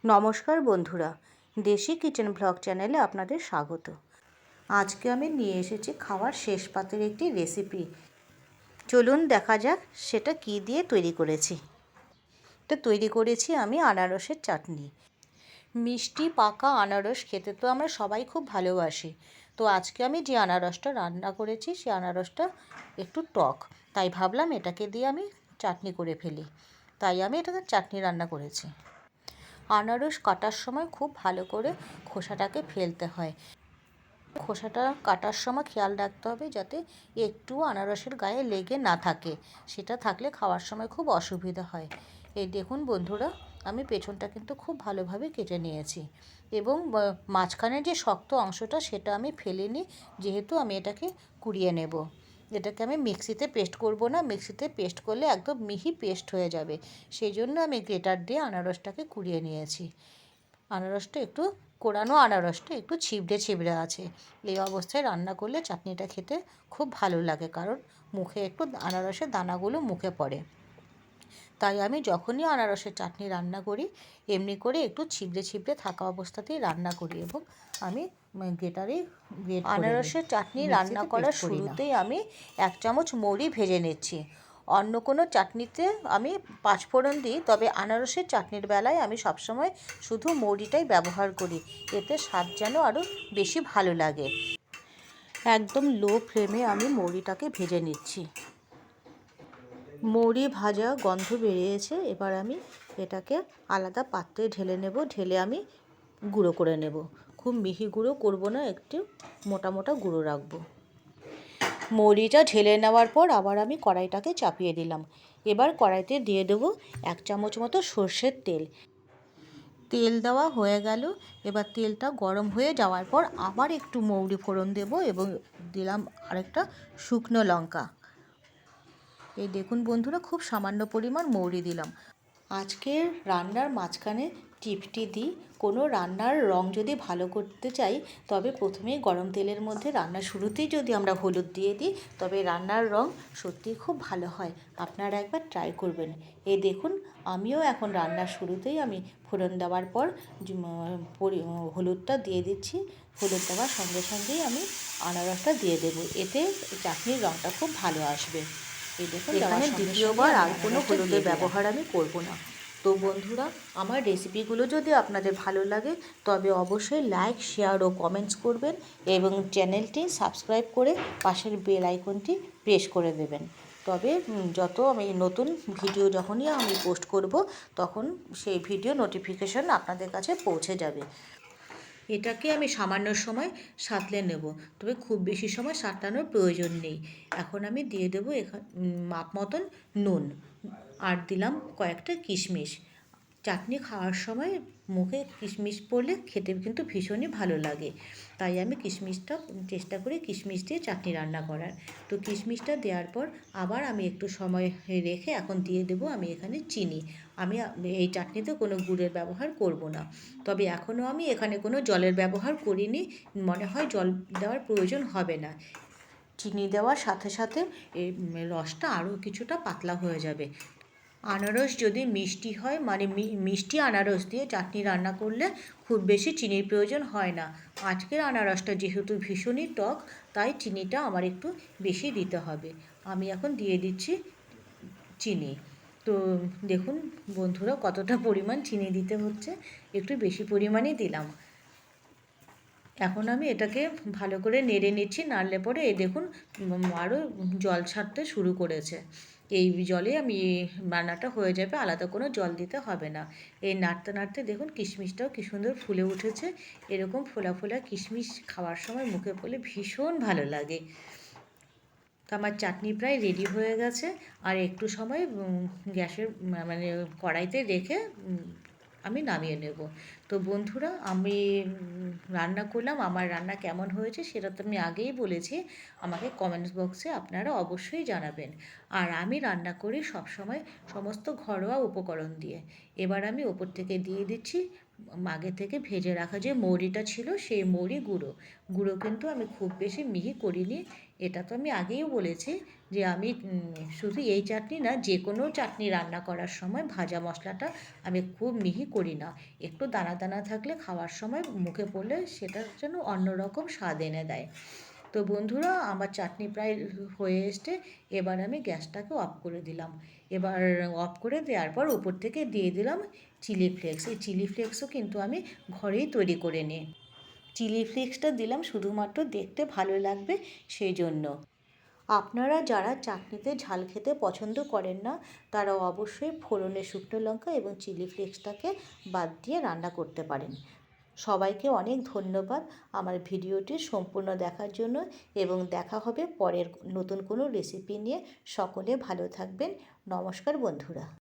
নমস্কার বন্ধুরা, দেশি কিচেন ব্লগ চ্যানেলে আপনাদের স্বাগত। আজকে আমি নিয়ে এসেছি খাওয়ার শেষ পাতের একটি রেসিপি। চলুন দেখা যাক সেটা কি দিয়ে তৈরি করেছি। এটা তৈরি করেছি আমি আনারসের চাটনি। মিষ্টি পাকা আনারস খেতে তো আমরা সবাই খুব ভালোবাসি। তো আজকে আমি যে আনারসটা রান্না করেছি সে আনারসটা একটু টক, তাই ভাবলাম এটাকে দিয়ে আমি চাটনি করে ফেলি। তাই আমি এটাকে চাটনি রান্না করেছি। আনারস কাটার সময় খুব ভালো করে খোসাটাকে ফেলতে হয়। খোসাটা কাটার সময় খেয়াল রাখতে হবে যাতে একটু আনারসের গায়ে লেগে না থাকে, সেটা থাকলে খাওয়ার সময় খুব অসুবিধা হয়। এই দেখুন বন্ধুরা, আমি পেছনটা কিন্তু খুব ভালোভাবে কেটে নিয়েছি এবং মাঝখানে যে শক্ত অংশটা সেটা আমি ফেলিনি, যেহেতু আমি এটাকে কুড়িয়ে নেব। এটাকে আমি মিক্সিতে পেস্ট করব না, মিক্সিতে পেস্ট করলে একদম মিহি পেস্ট হয়ে যাবে। সেই জন্য আমি গ্রেটার দিয়ে আনারসটাকে কুড়িয়ে নিয়েছি। আনারসটা একটু কোরানো, আনারসটা একটু ছিবড়ে ছিবড়ে আছে। এই অবস্থায় রান্না করলে চাটনিটা খেতে খুব ভালো লাগে, কারণ মুখে একটু আনারসের দানাগুলো মুখে পড়ে। তাই আমি যখনই আনারসের চাটনি রান্না করি এমনি করে একটু ছিবড়ে ছিবড়ে থাকা অবস্থাতেই রান্না করি এবং আমি গ্রেটারে আনারসের চাটনি রান্না করার শুরুতেই আমি 1 চামচ মৌরি ভেজে নিচ্ছি। অন্য কোনো চাটনিতে আমি পাঁচফোড়ন দিই, তবে আনারসের চাটনির বেলায় আমি সবসময় শুধু মৌরিটাই ব্যবহার করি, এতে স্বাদ যেন আরও বেশি ভালো লাগে। একদম লো ফ্লেমে আমি মৌরিটাকে ভেজে নিচ্ছি। মৌরি ভাজা গন্ধ বেরিয়েছে, এবার আমি এটাকে আলাদা পাত্রে ঢেলে নেব। ঢেলে আমি গুঁড়ো করে নেব। খুব মিহি গুঁড়ো করব না, একটু মোটা মোটা গুঁড়ো রাখবো। মৌরিটা ঢেলে নেওয়ার পর আবার আমি কড়াইটাকে চাপিয়ে দিলাম। এবার কড়াইতে দিয়ে দেবো 1 চামচ মতো সর্ষের তেল। তেল দেওয়া হয়ে গেল। এবার তেলটা গরম হয়ে যাওয়ার পর আবার একটু মৌরি ফোড়ন দেব এবং দিলাম আরেকটা শুকনো লঙ্কা। এই দেখুন বন্ধুরা, খুব সামান্য পরিমাণ মৌরি দিলাম। আজকের রান্নার মাঝখানে টিপটি দিই, কোনো রান্নার রং যদি ভালো করতে চাই তবে প্রথমেই গরম তেলের মধ্যে রান্নার শুরুতেই যদি আমরা হলুদ দিয়ে দিই তবে রান্নার রং সত্যিই খুব ভালো হয়। আপনারা একবার ট্রাই করবেন। এই দেখুন, আমিও এখন রান্নার শুরুতেই আমি ফোড়ন দেওয়ার পর হলুদটা দিয়ে দিচ্ছি। হলুদ দেওয়ার সঙ্গে সঙ্গেই আমি আনারসটা দিয়ে দেবো, এতে চাটনির রংটা খুব ভালো আসবে। এই দেখুন, এখানে দ্বিতীয়বার আর কোনো হলুদের ব্যবহার আমি করব না। তো বন্ধুরা, আমার রেসিপিগুলো যদি আপনাদের ভালো লাগে তবে অবশ্যই লাইক, শেয়ার ও কমেন্টস করবেন এবং চ্যানেলটি সাবস্ক্রাইব করে পাশের বেল আইকনটি প্রেস করে দেবেন। তবে যত আমি নতুন ভিডিও যখনই আমি পোস্ট করব তখন সেই ভিডিও নোটিফিকেশন আপনাদের কাছে পৌঁছে যাবে। এটাকে আমি সামান্য সময় সাঁতলে নেব, তবে খুব বেশি সময় সাঁতলানোর প্রয়োজন নেই। এখন আমি দিয়ে দেবো মাপ মতন নুন, আর দিলাম কয়েকটা কিশমিশ। চাটনি খাওয়ার সময় মুখে কিশমিশ পড়লে খেতে কিন্তু ভীষণই ভালো লাগে, তাই আমি কিশমিশটা চেষ্টা করি কিশমিশ দিয়ে চাটনি রান্না করার। তো কিশমিশটা দেওয়ার পর আবার আমি একটু সময় রেখে এখন দিয়ে দেবো আমি এখানে চিনি। আমি এই চাটনিতে কোনো গুড়ের ব্যবহার করব না, তবে এখনও আমি এখানে কোনো জলের ব্যবহার করিনি, মনে হয় জল দেওয়ার প্রয়োজন হবে না। চিনি দেওয়ার সাথে সাথে এই রসটা আরও কিছুটা পাতলা হয়ে যাবে। আনারস যদি মিষ্টি হয়, মানে মিষ্টি আনারস দিয়ে চাটনি রান্না করলে খুব বেশি চিনির প্রয়োজন হয় না। আজকের আনারসটা যেহেতু ভীষণই টক, তাই চিনিটা আমার একটু বেশি দিতে হবে। আমি এখন দিয়ে দিচ্ছি চিনি। তো দেখুন বন্ধুরা, কতটা পরিমাণ চিনি দিতে হচ্ছে, একটু বেশি পরিমাণই দিলাম। এখন আমি এটাকে ভালো করে নেড়ে নিচ্ছি, নাড়লে পরে এই দেখুন আরও জল ছাড়তে শুরু করেছে। এই জলে আমি রান্নাটা হয়ে যাবে, আলাদা কোনো জল দিতে হবে না। এই নাড়তে নাড়তে দেখুন কিশমিশটাও কী সুন্দর ফুলে উঠেছে। এরকম ফোলা ফোলা কিশমিশ খাওয়ার সময় মুখে পড়লে ভীষণ ভালো লাগে। তো আমার চাটনি প্রায় রেডি হয়ে গেছে, আর একটু সময় গ্যাসের মানে কড়াইতে রেখে আমি নামিয়ে নেব। তো বন্ধুরা, আমি রান্না করলাম, আমার রান্না কেমন হয়েছে সেটা তো আমি আগেই বলেছি, আমাকে কমেন্টস বক্সে আপনারা অবশ্যই জানাবেন। আর আমি রান্না করি সবসময় সমস্ত ঘরোয়া উপকরণ দিয়ে। এবার আমি ওপর থেকে দিয়ে দিচ্ছি আগে থেকে ভেজে রাখা যে মৌরিটা ছিল সেই মৌরি গুঁড়ো। কিন্তু আমি খুব বেশি মিহি করিনি, এটা তো আমি আগেই বলেছি যে আমি শুধু এই চাটনি না, যে কোনো চাটনি রান্না করার সময় ভাজা মশলাটা আমি খুব মিহি করি না। একটু দানা দানা থাকলে খাওয়ার সময় মুখে পড়লে সেটার জন্য অন্যরকম স্বাদ এনে দেয়। তো বন্ধুরা, আমার চাটনি প্রায় হয়ে এসছে। এবার আমি গ্যাসটাকে অফ করে দিলাম। এবার অফ করে দেওয়ার পর উপর থেকে দিয়ে দিলাম চিলি ফ্লেক্স। এই চিলি ফ্লেক্সও কিন্তু আমি ঘরেই তৈরি করে নিই। চিলি ফ্লেক্সটা দিলাম শুধুমাত্র দেখতে ভালো লাগবে সেই জন্য। আপনারা যারা চাটনিতে ঝাল খেতে পছন্দ করেন না, তারা অবশ্যই ফোড়নে শুকনো লঙ্কা এবং চিলি ফ্লেক্সটাকে বাদ দিয়ে রান্না করতে পারেন। সবাইকে অনেক ধন্যবাদ আমার ভিডিওটি সম্পূর্ণ দেখার জন্য, এবং দেখা হবে পরের নতুন কোনো রেসিপি নিয়ে। সকলে ভালো থাকবেন। নমস্কার বন্ধুরা।